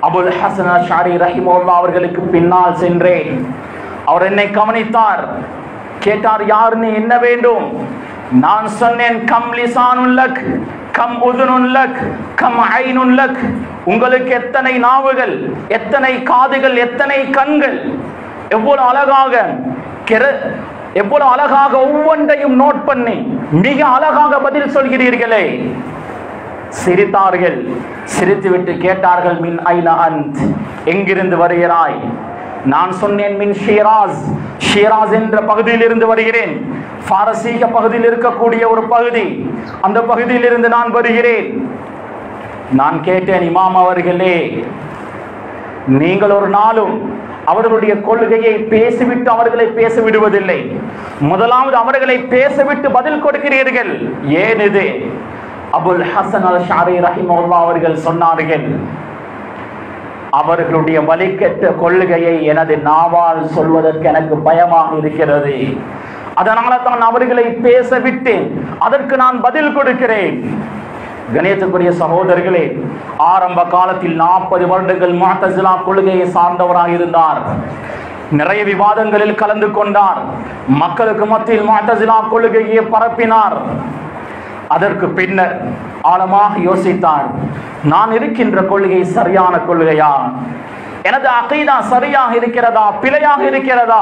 அபுல் ஹஸன் அல்-அஷ்அரி ரஹிமஹுல்லாஹ் அவர்களுக்கு பின்னால் சென்றேன். அவர் என்னை கவனித்தார். கேட்டார், யார் நீ, என்ன வேண்டும்? நான் சொன்னேன், கம் லிசானுன் லக், கம் உதுனுன் லக், கம் ஐனுன் லக். உங்களுக்கு எத்தனை நாவுகள், எத்தனை காதுகள், எத்தனை கண்கள், எவ்வளவு அழகாக ஒவ்வொன்றையும் நோட் பண்ணி மிக அழகாக பதில் சொல்கிறீர்களே. சிரித்தார்கள். சிரித்துவிட்டு கேட்டார்கள், மின் ஐன அன்த், எங்கிருந்து வருகிறாய்? நான் சொன்னேன், மின் ஷீராஸ், ஷீராஸ் என்ற பகுதியில் இருந்து வருகிறேன். பாரசீக பகுதியில் இருக்கக்கூடிய ஒரு பகுதி, அந்த பகுதியில் இருந்து நான் வருகிறேன். நான் கேட்டேன், இமாம் அவர்களே, நீங்கள் ஒரு நாளும் அவர்களுடைய கொள்கையை பேசிவிட்டு அவர்களை பேச விடுவதில்லை, முதலாவது அவர்களை பேசவிட்டு பதில் கொடுக்கிறீர்கள், ஏன் இது? அபுல் ஹசன் அல் ஷாரி ரஹிமஹுல்லாஹ் அவர்கள் சொன்னார்கள், அவர்களுடைய வழிகெட்ட கொள்கையை எனது நாவால் சொல்வதற்கு எனக்கு பயமாக இருக்கிறது, அதனால தான் அவர்களை பேச விட்டேன், அதற்கு நான் பதில் கொடுக்கிறேன். கணேசக்குரிய சகோதரர்களே, ஆரம்ப காலத்தில் 40 வருடங்கள் முஅ்தஸிலா கொள்கையை சார்ந்தவராக இருந்தார். நிறைய விவாதங்களில் கலந்து கொண்டார். மக்களுக்கு மத்தியில் முஅ்தஸிலா கொள்கையை பரப்பினார். அதற்கு பின்னர் ஆழமாக யோசித்தார், நான் இருக்கின்ற கொள்கை சரியான கொள்கையா? எனது அகீதா சரியாக இருக்கிறதா, பிழையாக இருக்கிறதா?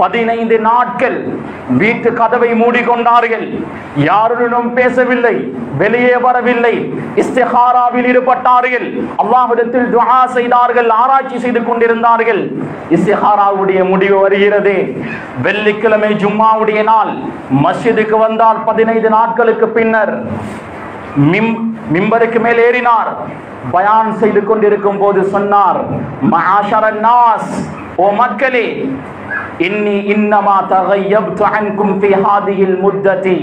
15 நாட்கள் வீட்டு கதவை மூடிக்கொண்டார்கள், யாருடனும் பேசவில்லை, வெளியே வரவில்லை, இஸ்திகாராவில் ஈடுபட்டார்கள், அல்லாஹ்விடத்தில் துஆ செய்தார்கள், ஆராய்ச்சி செய்து கொண்டிருந்தார்கள். இஸ்திகாராவுடைய முடிவு வருகிறது. வெள்ளிக்கிழமை ஜும்மாவுடைய நாள் மஸ்ஜிதுக்கு வந்தால் 15 நாட்களுக்கு பின்னர் மிம்பருக்கு மேல் ஏறினார். பயான் செய்து கொண்டிருக்கும் போது சொன்னார், மஆஷரன் நாஸ், ஓ மக்களே, இன்னி இன்னமா தகய்யப்து அன்கும் ஃபீ ஹாதிஹில் முத்ததி,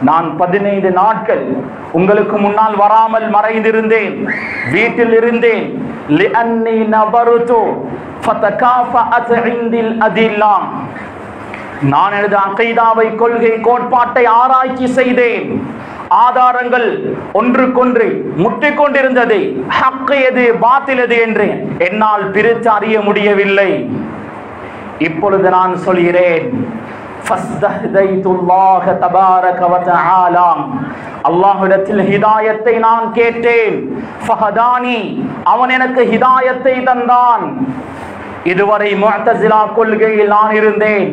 நான் 15 நாட்கள் உங்களுக்கு முன்னால் வராமல் மறைந்திருந்தேன், வீட்டில் இருந்தேன். லிஅன்னி நபருது ஃபதகாஃபஅத் இன்தில் அதில்லா, நான் எனது அகீதாவை, கொள்கை, கோட்பாட்டை ஆராய்ச்சி செய்தேன். ஆதாரங்கள் ஒன்றுக்கொன்று முட்டிக்கொண்டிருந்தது. ஹக் எது, பாத்தில் எது என்று என்னால் பிரித்து அறிய முடியவில்லை. இப்பொழுது நான் சொல்கிறேன், ஃபஸ்தஹ்தைதுல்லாஹ தபாரக வ தஆலா, அல்லாஹ்விடத்தில் ஹிதாயத்தை நான் கேட்டேன். ஃபஹதானி, அவன் எனக்கு ஹிதாயத்தை தந்தான். இதுவரை முஅ்தஸிலா கொள்கையில் நான் இருந்தேன்,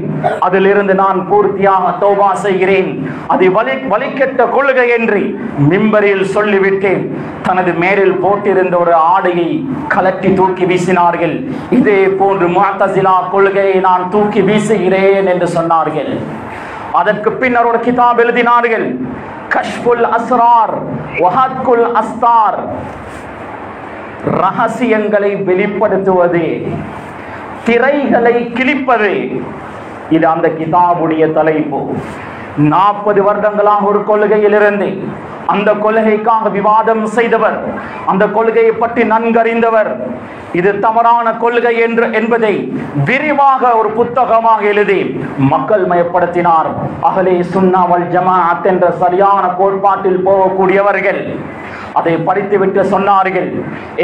அதிலிருந்து நான் பூர்த்தியாக தௌபா செய்கிறேன். அது வழிகெட்ட கொள்கை என்று மிம்பரில் சொல்லிவிட்டேன். தனது மேலில் போட்டிருந்த ஒரு ஆடையை கலட்டி தூக்கி வீசினார்கள். இதே போன்று முஅ்தஸிலா கொள்கையை நான் தூக்கி வீசுகிறேன் என்று சொன்னார்கள். அதற்கு பின்னர் ஒரு கிதாப் எழுதினார்கள், கஷ்ஃபுல் அஸ்ரார் வ ஹத்குல் அஸ்தார், ரகசியங்களை வெளிப்படுத்துவது, திரைகளை கிழிப்பது. இது அந்த கிதாபுடைய தலைப்பு. 40 வருடங்களாக ஒரு கொள்கையில் இருந்து அந்த கொள்கைக்காக விவாதம் செய்தவர், அந்த கொள்கையை பற்றி நன்கறிந்தவர், இது தவறான கொள்கை என்பதை விரிவாக ஒரு புத்தகமாக எழுதி மக்கள் மயப்படுத்தினார். அஹ்லே சுன்னா வல் ஜமாஅத் என்ற சரியான கோட்பாட்டில் போகக்கூடியவர்கள் அதை படித்துவிட்டு சொன்னார்கள்,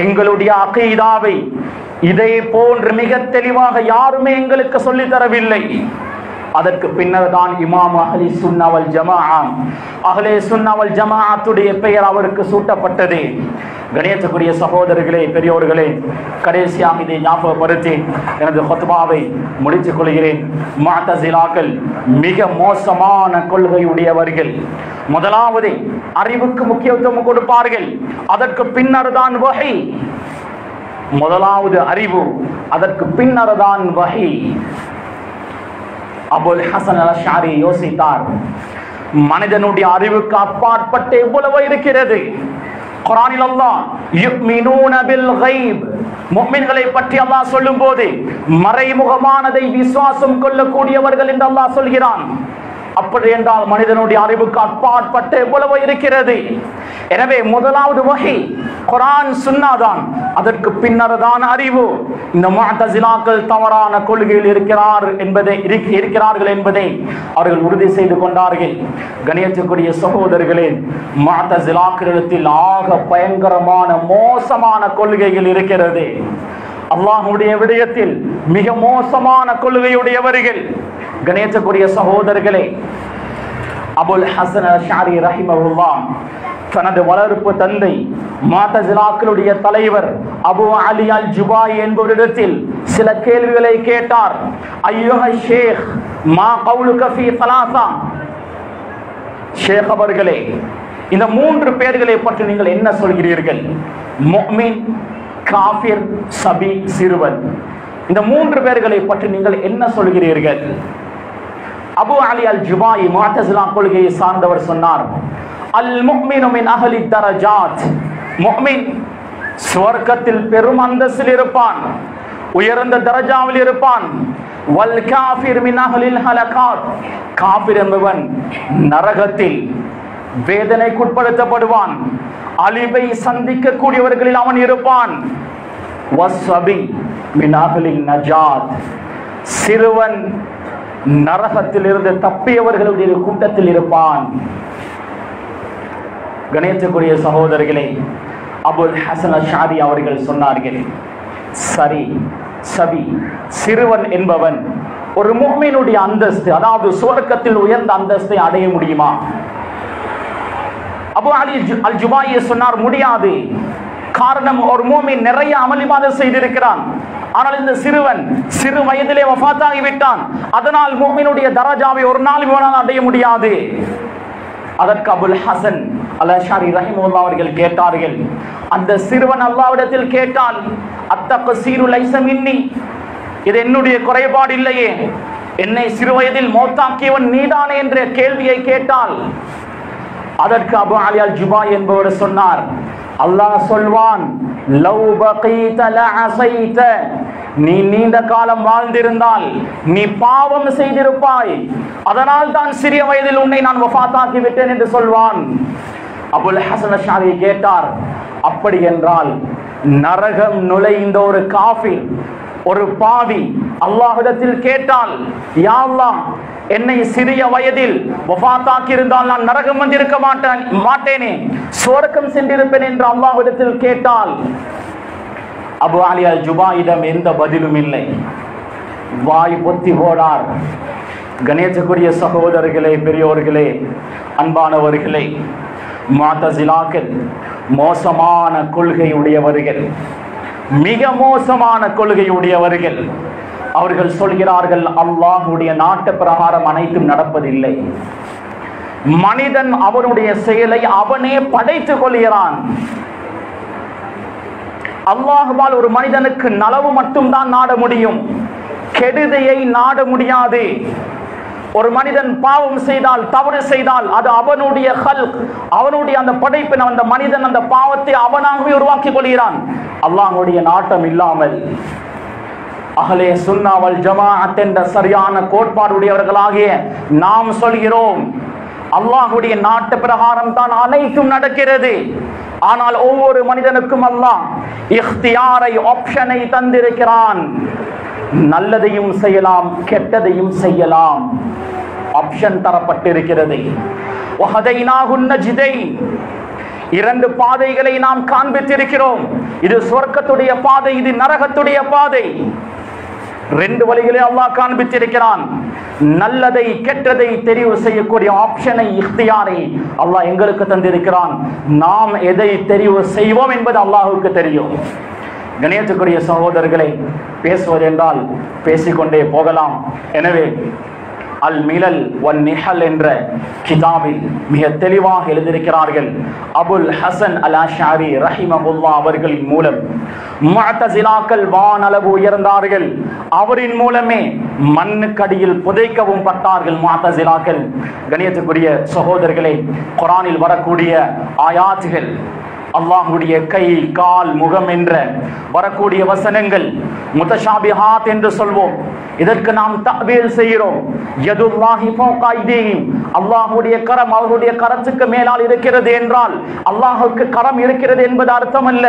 எங்களுடைய அகீதாவை இதை போன்று மிக தெளிவாக யாருமே எங்களுக்கு சொல்லித் தரவில்லை. அதற்கு பின்னர் தான் இமாம் அஹ்லே சுன்னா வல் ஜமாஅ, அஹ்லே சுன்னா வல் ஜமாஅத்துடைய பெயர் அவருக்கு சூட்டப்பட்டது. கணேசக்குரிய சகோதரர்களே, பெரியோர்களே, கடைசியாக இதை ஞாபகப்படுத்தி எனது ஹுத்பாவை முடித்துக் கொள்கிறேன். முஅ்தஸிலாக்கள் மிக மோசமான கொள்கையுடையவர்கள். முதலாவது அறிவுக்கு முக்கியத்துவம் கொடுப்பார்கள், அதற்கு பின்னர் தான் வஹி. முதலாவது அறிவு, அதற்கு பின்னர் தான் வஹி. அபுல் ஹசன் அல் ஷாரி யோசித்தார், மனிதனுடைய அறிவுக்கு அப்பாற்பட்டு எவ்வளவு இருக்கிறது. குர்ஆனில் அல்லாஹ் யுமினூன பில் கைப், முஃமின்களை பற்றி அல்லாஹ் சொல்லும்போது மறைமுகமானதை விசுவாசம் கொள்ளக்கூடியவர்கள் என்று அல்லாஹ் சொல்கிறான். அப்படி என்றால் மனிதனுடைய அறிவுக்கு அப்பாற்பட்டு எவ்வளவு இருக்கிறது. எனவே முதலாவது வஹி குர்ஆன் சுன்னா தான், அதற்கு பின்னர் தான் அறிவு. இந்த முஅ்தஸிலாக்கள் தவறான கொள்கையில் இருக்கிறார்கள் என்பதை அவர்கள் உறுதி செய்து கொண்டார்கள். கணியத்துக்குரிய சகோதரர்களே, முஅ்தஸிலாக்களிடத்தில் ஆக பயங்கரமான மோசமான கொள்கைகள் இருக்கிறது. அல்லாஹ்வுடைய விடயத்தில் மிக மோசமான கொள்கையுடையவர்கள். கணேசக்குரிய சகோதரர்களே, அபுல் ஹசன் அஷ்அரி ரஹிமஹுல்லாஹ் தனது வளர்ப்பு தந்தை முஅ்தஸிலாக்களுடைய தலைவர் அபு அலி அல் ஜுபாயி என்பவரிடத்தில் சில கேள்விகளை கேட்டார். ஐயுஹா ஷேக், மா கவுலுக ஃபீ ஸலாஸா, ஷேக் அவர்களே, இந்த 3 பேர்களை பற்றி நீங்கள் என்ன சொல்கிறீர்கள்? முஃமின், காஃபிர், சபி, சிறுவன். இந்த 3 பேர்களை பற்றி நீங்கள் என்ன சொல்கிறீர்கள்? அபு அலி அல் ஜுபாயி முஅ்தஸிலா கொள்கையை சார்ந்தவர் சொன்னார், அல் முஃமினு மின் அஹ்லி தரஜாத், முஃமின் சுவர்க்கத்தில் பெரும் அந்தஸ்தில் இருப்பான், உயர்ந்த தரஜாவில் இருப்பான். வல் காஃபிர் மின் அஹ்லில் ஹலகாத், காஃபிர் என்பவன் நரகத்தில் வேதனைக்குட்படுத்தப்படுவான், அழிவை சந்திக்க கூடியவர்களில் அவன் இருப்பான். வஸ்ஸபி மின் அஹ்லின் நஜாத், சிறுவன் நரகத்தில் இருந்து தப்பியவர்களுடைய கூட்டத்தில் இருப்பான். கணேசக்குரிய சகோதரர்களே, அபுல் ஹசன் அஷ்அரி அவர்கள் சொன்னார்கள், சரி சபி சிறுவன் என்பவன் ஒரு முஃமினுடைய அந்தஸ்து, அதாவது சுவர்க்கத்தில் உயர்ந்த அந்தஸ்தை அடைய முடியுமா? அபு அலி அல் ஜுபாயி சொன்னார், முடியாது. காரணம், ஒரு முஃமின் நிறைய அமல் இபாதத் செய்திருக்கிறான், ஆனால் இந்த சிறுவன் சிறு வயதிலே வஃபாத்தாகி விட்டான். அதனால் முஃமினுடைய தரஜாவை ஒரு நாள் இவனால் அடைய முடியாது. அதற்கு அபுல் ஹசன் அல் அஷ்அரி ரஹிமஹுல்லாஹ் அவர்கள் கேட்டார்கள், அந்த சிறுவன் அல்லாஹ்விடத்தில் கேட்டால், அத்தக்ஸீரு லைஸ மின்னி, இது என்னுடைய குறைபாடு இல்லையே, என்னை சிறு வயதில் மௌத்தாக்கியவன் நீதானே என்ற கேள்வியை கேட்டால், அதற்கு அபு அலி அல் ஜுபாய் என்பவர் சொன்னார், அல்லாஹ் சொல்வான், லவ் பகீத லஅஸைத, நீ நீண்ட காலம் வாழ்ந்திருந்தால் நீ பாவம் செய்திருப்பாய், அதனால் தான் சிறிய வயதில் உன்னை நான் வஃபாத்தாக்கி விட்டேன் என்று சொல்வான். அபுல் ஹசன் அஷ்அரி கேட்டார், அப்படி என்றால் நரகம் நுழைந்த ஒரு காஃபிர், ஒரு பாவி அல்லாஹ்விடத்தில் கேட்டால், யா அல்லாஹ், என்னை சிறிய வயதில் வஃபாத்தாக்கி இருந்தால் நான் நரகம் வந்திருக்க மாட்டேனே, சுவர்க்கம் சென்றிருப்பேன் என்று அல்லாஹ்விடத்தில் கேட்டால், அபு அலி அல் ஜுபாயிடம் எந்த பதிலும் இல்லை, வாய் பொத்தி போடார். கணேசக்குரிய சகோதரர்களே, பெரியோர்களே, அன்பானவர்களே, முஅ்தஸிலாக்கள் மோசமான கொள்கை உடையவர்கள், மிக மோசமான கொள்கை உடையவர்கள். அவர்கள் சொல்கிறார்கள், அல்லாஹ்வுடைய நாட்டு பிரகாரம் அனைத்தும் நடப்பதில்லை, மனிதன் அவனுடைய செயலை அவனே படைத்துக் கொள்கிறான். அல்லாஹ்வால் ஒரு மனிதனுக்கு நலவு மட்டும்தான் நாட முடியும், கெடுதியை நாட முடியாது. ஒரு மனிதன் பாவம் செய்தால், தவறு செய்தால், அது அவனுடைய ஹல்க், அவனுடைய அந்த படைப்பின், அந்த மனிதன் அந்த பாவத்தை அவனாகவே உருவாக்கிக் கொள்கிறான். அல்லாஹ்வுடைய நாட்டம் இல்லாமல் அஹ்லே சுன்னா வல் ஜமாஅத் என்ற சரியான கோட்பாடுடையவர்களாகிய நாம் சொல்கிறோம், அல்லாஹ்வுடைய நாட்டு பிரகாரம் தான் அனைத்தும் நடக்கிறது. ஆனால் ஒவ்வொரு மனிதனுக்கும் அல்லாஹ் இக்தியாரை, ஆப்ஷனை தந்திருக்கிறான். நல்லதையும் செய்யலாம், கெட்டதையும் செய்யலாம், ஆப்ஷன் தரப்பட்டிருக்கிறது. வஹதைனாஹுன் நஜ்தைன், இரண்டு பாதைகளை நாம் காண்பித்திருக்கிறோம். இது சொர்க்கத்துடைய பாதை, இது நரகத்துடைய பாதை. ரெண்டு வழிகளை அல்லாஹ் காண்பித்திருக்கிறான். நல்லதை கெட்டதை தெரிவு செய்யக்கூடிய ஆப்ஷனை, இக்தியாரை அல்லாஹ் எங்களுக்கு தந்திருக்கிறான். நாம் எதை தெரிவு செய்வோம் என்பது அல்லாஹ்வுக்கு தெரியும். கணேசக்குரிய சகோதரர்களை, பேசுவது என்றால் பேசிக்கொண்டே போகலாம். எனவே அல் மிலல் வன் நிஹல் என்ற கிதாபில் மிக தெளிவாக எழுதியிருக்கிறார்கள். அபுல் ஹசன் அல் அஷ்அரி ரஹிமஹுல்லாஹ் அவர்களின் மூலம் முஅ்தஸிலாக்கள் வானளவு உயர்ந்தார்கள். அவரின் மூலமே மண்ணுக்கடியில் புதைக்கவும் பட்டார்கள் முஅ்தஸிலாக்கள். கணியத்துக்குரிய சகோதரர்களே, குர்ஆனில் வரக்கூடிய ஆயாத்துகள், அல்லாஹ்வுடைய கை, கால், முகம் என்ற வரக்கூடிய வசனங்கள் முத்தஷாபிஹாத் என்று சொல்வோம். இதற்கு நாம் தஅவீல் செய்கிறோம். யதுல்லாஹி ஃபௌக ஐதீஹிம், அல்லாஹ்வுடைய கரம் அவருடைய கரத்துக்கு மேலால் இருக்கிறது என்றால் அல்லாஹ்வுக்கு கரம் இருக்கிறது என்பது அர்த்தம் அல்ல,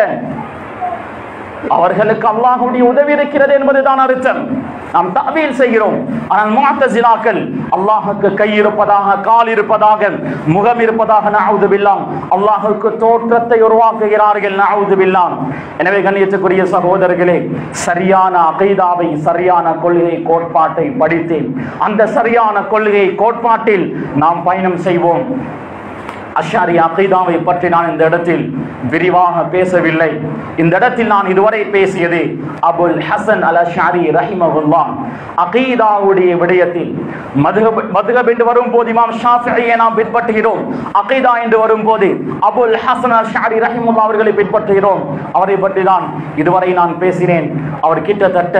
அவர்களுக்கு அல்லாஹ்வுடைய உதவி இருக்கிறது என்பதுதான் அர்த்தம். நாம் தஅவீல் செய்கிறோம். ஆனால் முஅ்தஸிலாக்கள் அல்லாஹ்வுக்கு கை இருப்பதாக, கால் இருப்பதாக, முகம் இருப்பதாக, நஅஊது பில்லாஹ், அல்லாஹ்வுக்கு தோற்றத்தை உருவாக்குகிறார்கள், நஅஊது பில்லாஹ். எனவே கண்ணியத்துக்குரிய சகோதரர்களே, சரியான அகீதாவை, சரியான கொள்கை கோட்பாட்டை படித்து அந்த சரியான கொள்கை கோட்பாட்டில் நாம் பயணம் செய்வோம். அஷ்அரி அகீதாவை பற்றி நான் இந்த இடத்தில் விரிவாக பேசவில்லை. இந்த இடத்தில் நான் இதுவரை பேசியது அபுல் ஹசன் அல் அஷ்அரி ரஹிமஹுல்லாஹ் அகீதாவுடைய விடயத்தில். மதுஹப் என்று வரும்போது இமாம் ஷாஃபிஈயை நாம் பின்பற்றுகிறோம். அகீதா என்று வரும்போது அபுல் ஹசன் அல் அஷ்அரி ரஹிமஹுல்லாஹ் அவர்களை பின்பற்றுகிறோம். அவரை பற்றி தான் இதுவரை நான் பேசினேன். அவர் கிட்டத்தட்ட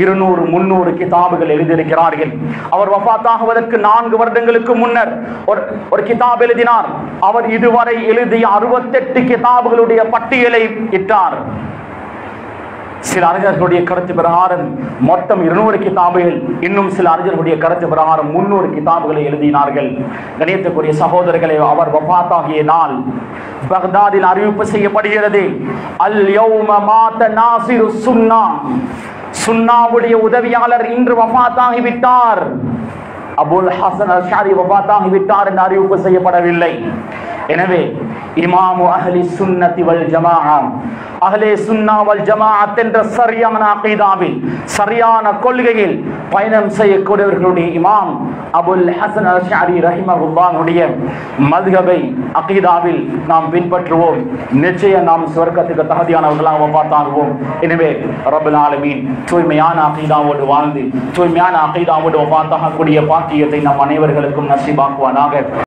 200-300 கிதாபுகள் எழுதியிருக்கிறார்கள். அவர் வஃபாத்தாகுவதற்கு 4 வருடங்களுக்கு முன்னர் ஒரு கிதாப் எழுதினார். அவர் இதுவரை எழுதிய 68 கிதாபுகளுடைய பட்டியலை இட்டார். சில அறிஞர்களுடைய கருத்து பிரகாரம் மொத்தம் 200 கிதாபுகள், இன்னும் சில அறிஞர்களுடைய கருத்து பிரகாரம் 300 கிதாபுகளை எழுதினார்கள். கணியத்துக்குரிய சகோதரர்களை, அவர் வஃபாத்தாகிய நாள் பக்தாதில் அறிவிப்பு செய்யப்படுகிறது. அல் யௌம மாத நாசிரு சுன்னா, சுன்னாவுடைய உதவியாளர் இன்று வஃபாத்தாகி விட்டார். அபுல் ஹசன் அஷ்அரி வஃபாத்தாகி விட்டார் என்று அறிவிப்பு செய்யப்படவில்லை. எனவே இமாமு அஹ்லி சுன்னத்தி வல் ஜமாஅ, அஹ்லே சுன்னா வல் ஜமாஅத் என்ற சரியான அகீதாவில், சரியான கொள்கையில் பயணம் செய்யக்கூடியவர்களுடைய இமாம் அபுல் ஹசன் அஷ்அரி ரஹிமஹுல்லாஹுடைய மத்ஹபை அகீதாவில் நாம் பின்பற்றுவோம். நிச்சயம் நாம் சுவர்க்கத்துக்கு தகுதியானவர்களாக வஃபாத்தாகுவோம். எனவே ரப்பல் ஆலமீன் தூய்மையான அகீதாவோடு வாழ்ந்து தூய்மையான அகீதாவோடு வஃபாத்தாகக்கூடிய பாக்கியத்தை நம் அனைவர்களுக்கும் நசீபாக்குவானாக.